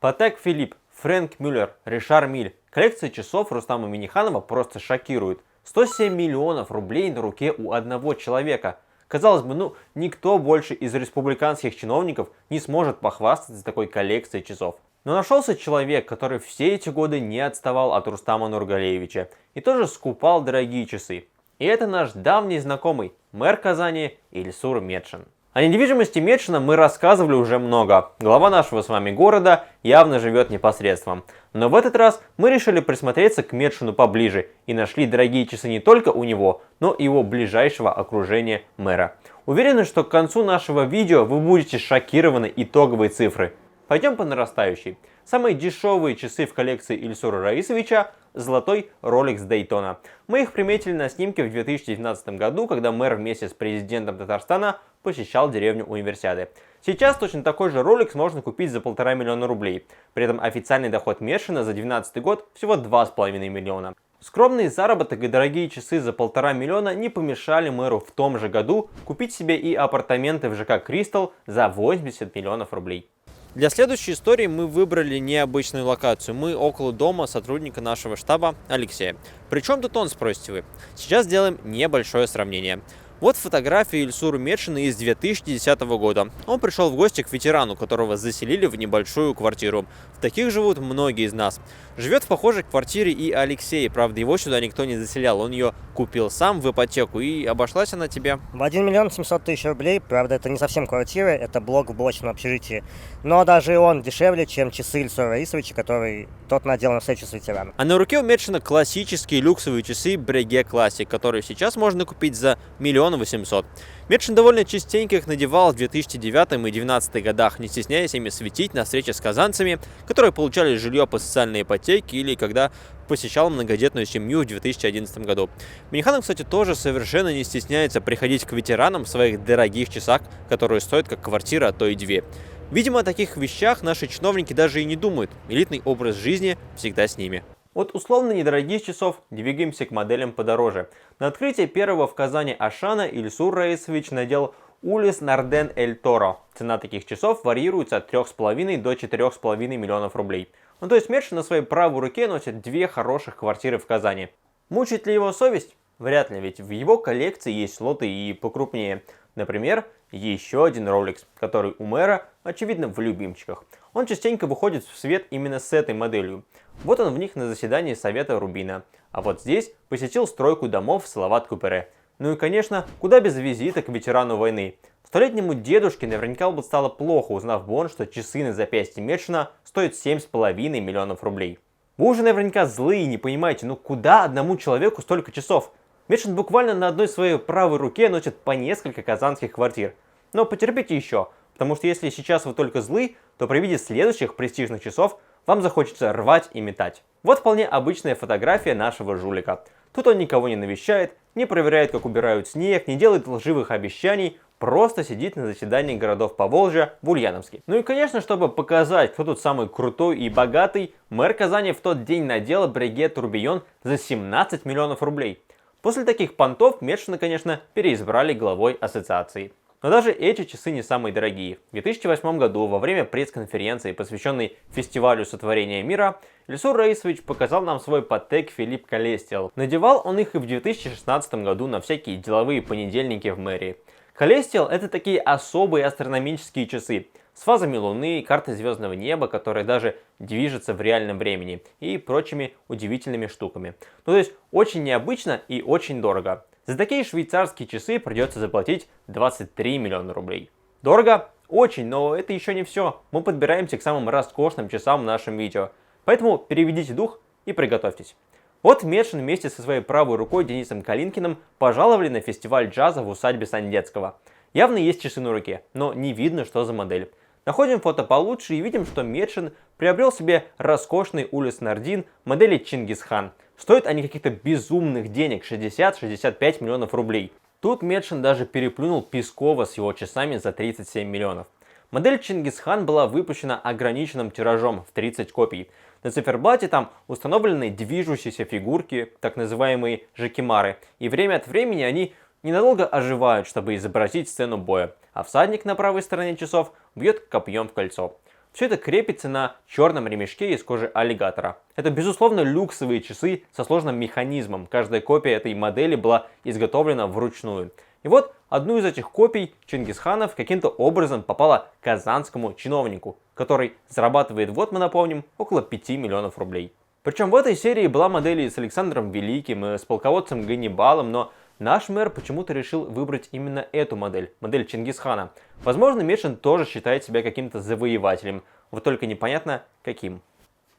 Патек Филипп, Фрэнк Мюллер, Ришар Миль. Коллекция часов Рустама Минниханова просто шокирует. 107 миллионов рублей на руке у одного человека. Казалось бы, никто больше из республиканских чиновников не сможет похвастаться такой коллекцией часов. Но нашелся человек, который все эти годы не отставал от Рустама Нургалиевича и тоже скупал дорогие часы. И это наш давний знакомый, мэр Казани Ильсур Метшин. О недвижимости Метшина мы рассказывали уже много. Глава нашего с вами города явно живет непосредством. Но в этот раз мы решили присмотреться к Метшину поближе и нашли дорогие часы не только у него, но и его ближайшего окружения мэра. Уверены, что к концу нашего видео вы будете шокированы итоговой цифрой. Пойдем по нарастающей. Самые дешевые часы в коллекции Ильсура Раисовича – золотой Rolex Daytona. Мы их приметили на снимке в 2019 году, когда мэр вместе с президентом Татарстана посещал деревню Универсиады. Сейчас точно такой же Rolex можно купить за 1,5 миллиона рублей. При этом официальный доход Метшина за 2019 год всего 2,5 миллиона. Скромный заработок и дорогие часы за 1,5 миллиона не помешали мэру в том же году купить себе и апартаменты в ЖК Кристалл за 80 миллионов рублей. Для следующей истории мы выбрали необычную локацию. Мы около дома сотрудника нашего штаба Алексея. Причем тут он, спросите вы? Сейчас сделаем небольшое сравнение. Вот фотография Ильсура Метшина из 2010 года. Он пришел в гости к ветерану, которого заселили в небольшую квартиру. В таких живут многие из нас. Живет в похожей квартире и Алексей. Правда, его сюда никто не заселял. Он ее купил сам в ипотеку. И обошлась она тебе? В 1 миллион 700 тысяч рублей. Правда, это не совсем квартира, это блок в блочном общежитии. Но даже он дешевле, чем часы Ильсура Раисовича, который тот надел на встречу с ветераном. А на руке у Метшина классические люксовые часы Breguet Classic, которые сейчас можно купить за 1 800 000. Метшин довольно частенько их надевал в 2009 и 2012 годах, не стесняясь ими светить на встрече с казанцами, которые получали жилье по социальной ипотеке или когда посещал многодетную семью в 2011 году. Минниханов, кстати, тоже совершенно не стесняется приходить к ветеранам в своих дорогих часах, которые стоят как квартира, а то и две. Видимо, о таких вещах наши чиновники даже и не думают. Элитный образ жизни всегда с ними. От условно недорогих часов двигаемся к моделям подороже. На открытие первого в Казани Ашана Ильсур Раисович надел Улис Нарден Эль Торо. Цена таких часов варьируется от 3,5 до 4,5 миллионов рублей. То есть Метшин на своей правой руке носит две хороших квартиры в Казани. Мучает ли его совесть? Вряд ли, ведь в его коллекции есть лоты и покрупнее. Например, еще один Rolex, который у мэра, очевидно, в любимчиках. Он частенько выходит в свет именно с этой моделью. Вот он в них на заседании Совета Рубина. А вот здесь посетил стройку домов Салават Купере. Ну и, конечно, куда без визита к ветерану войны. Столетнему дедушке наверняка бы стало плохо, узнав бы он, что часы на запястье Метшина стоят 7,5 миллионов рублей. Вы уже наверняка злые и не понимаете, куда одному человеку столько часов? Метшин буквально на одной своей правой руке носит по несколько казанских квартир. Но потерпите еще, потому что если сейчас вы только злы, то при виде следующих престижных часов вам захочется рвать и метать. Вот вполне обычная фотография нашего жулика. Тут он никого не навещает, не проверяет, как убирают снег, не делает лживых обещаний, просто сидит на заседании городов Поволжья в Ульяновске. Ну и, конечно, чтобы показать, кто тут самый крутой и богатый, мэр Казани в тот день надел Breguet Tourbillon за 17 миллионов рублей. После таких понтов Метшина, конечно, переизбрали главой ассоциации. Но даже эти часы не самые дорогие. В 2008 году, во время пресс-конференции, посвященной фестивалю сотворения мира, Ильсур Раисович показал нам свой Patek Philippe Celestial. Надевал он их и в 2016 году на всякие деловые понедельники в мэрии. Celestial — это такие особые астрономические часы с фазами Луны, картой звездного неба, которая даже движется в реальном времени, и прочими удивительными штуками. То есть очень необычно и очень дорого. За такие швейцарские часы придется заплатить 23 миллиона рублей. Дорого? Очень, но это еще не все. Мы подбираемся к самым роскошным часам в нашем видео. Поэтому переведите дух и приготовьтесь. Вот Метшин вместе со своей правой рукой Денисом Калинкиным пожаловали на фестиваль джаза в усадьбе Сандецкого. Явно есть часы на руке, но не видно, что за модель. Находим фото получше и видим, что Метшин приобрел себе роскошный Улис Нардин модели Чингисхан. Стоят они каких-то безумных денег, 60-65 миллионов рублей. Тут Метшин даже переплюнул Пескова с его часами за 37 миллионов. Модель Чингисхан была выпущена ограниченным тиражом в 30 копий. На циферблате там установлены движущиеся фигурки, так называемые жакимары, и время от времени они ненадолго оживают, чтобы изобразить сцену боя, а всадник на правой стороне часов бьет копьем в кольцо. Все это крепится на черном ремешке из кожи аллигатора. Это, безусловно, люксовые часы со сложным механизмом. Каждая копия этой модели была изготовлена вручную. И вот одну из этих копий Чингисханов каким-то образом попала казанскому чиновнику, который зарабатывает, вот мы напомним, около 5 миллионов рублей. Причем в этой серии была модель и с Александром Великим, и с полководцем Ганнибалом, но наш мэр почему-то решил выбрать именно эту модель Чингисхана. Возможно, Мешин тоже считает себя каким-то завоевателем, вот только непонятно каким.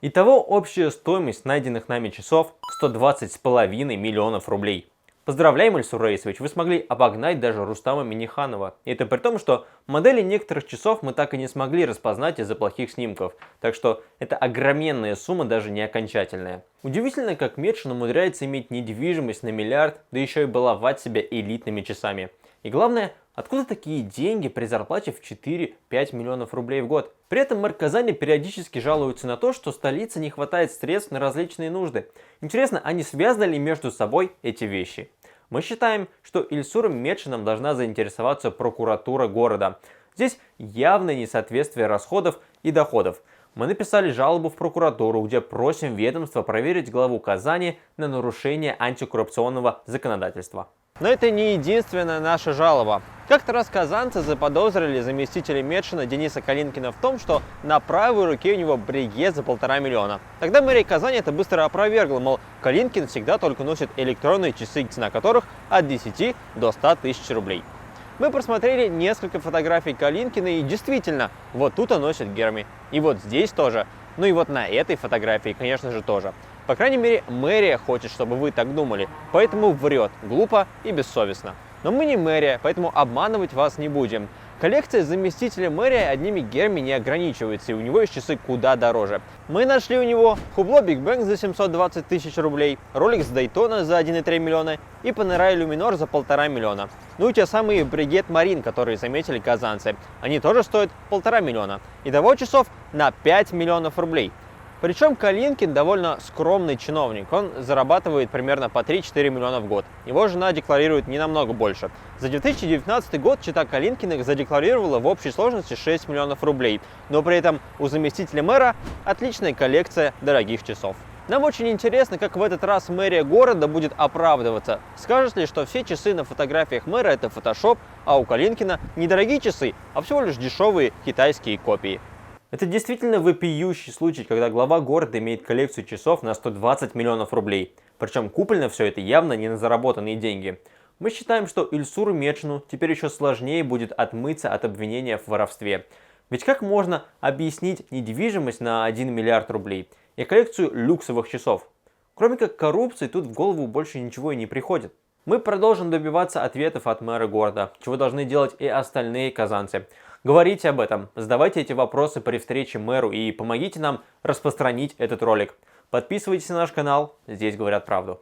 Итого общая стоимость найденных нами часов 120,5 миллионов рублей. Поздравляем, Ильсур Раисович, вы смогли обогнать даже Рустама Минниханова. И это при том, что модели некоторых часов мы так и не смогли распознать из-за плохих снимков. Так что это огроменная сумма, даже не окончательная. Удивительно, как Мешин умудряется иметь недвижимость на миллиард, да еще и баловать себя элитными часами. И главное, откуда такие деньги при зарплате в 4-5 миллионов рублей в год? При этом мэр Казани периодически жалуется на то, что столице не хватает средств на различные нужды. Интересно, а не связаны ли между собой эти вещи? Мы считаем, что Ильсуром Метшиным должна заинтересоваться прокуратура города. Здесь явное несоответствие расходов и доходов. Мы написали жалобу в прокуратуру, где просим ведомство проверить главу Казани на нарушение антикоррупционного законодательства. Но это не единственная наша жалоба. Как-то раз казанцы заподозрили заместителя Метшина Дениса Калинкина в том, что на правой руке у него бригет за 1,5 миллиона. Тогда мэрия Казани это быстро опровергла, мол, Калинкин всегда только носит электронные часы, цена которых от 10 до 100 тысяч рублей. Мы просмотрели несколько фотографий Калинкина, и действительно, вот тут он носит герми. И вот здесь тоже. Ну и вот на этой фотографии, конечно же, тоже. По крайней мере, мэрия хочет, чтобы вы так думали, поэтому врет глупо и бессовестно. Но мы не мэрия, поэтому обманывать вас не будем. Коллекция заместителя мэрия одними герми не ограничивается, и у него есть часы куда дороже. Мы нашли у него Hublot Big Bang за 720 тысяч рублей, Rolex Daytona за 1,3 миллиона и Panerai Luminor за 1,5 миллиона. Ну и те самые Бригет Marine, которые заметили казанцы. Они тоже стоят 1,5 миллиона. Итого часов на 5 миллионов рублей. Причем Калинкин довольно скромный чиновник, он зарабатывает примерно по 3-4 миллиона в год. Его жена декларирует не намного больше. За 2019 год чета Калинкиных задекларировала в общей сложности 6 миллионов рублей, но при этом у заместителя мэра отличная коллекция дорогих часов. Нам очень интересно, как в этот раз мэрия города будет оправдываться. Скажет ли, что все часы на фотографиях мэра это фотошоп, а у Калинкина недорогие часы, а всего лишь дешевые китайские копии. Это действительно вопиющий случай, когда глава города имеет коллекцию часов на 120 миллионов рублей. Причем куплено все это явно не на заработанные деньги. Мы считаем, что Ильсуру Метшину теперь еще сложнее будет отмыться от обвинения в воровстве. Ведь как можно объяснить недвижимость на 1 миллиард рублей и коллекцию люксовых часов? Кроме как коррупции, тут в голову больше ничего и не приходит. Мы продолжим добиваться ответов от мэра города, чего должны делать и остальные казанцы. Говорите об этом, задавайте эти вопросы при встрече мэру и помогите нам распространить этот ролик. Подписывайтесь на наш канал, здесь говорят правду.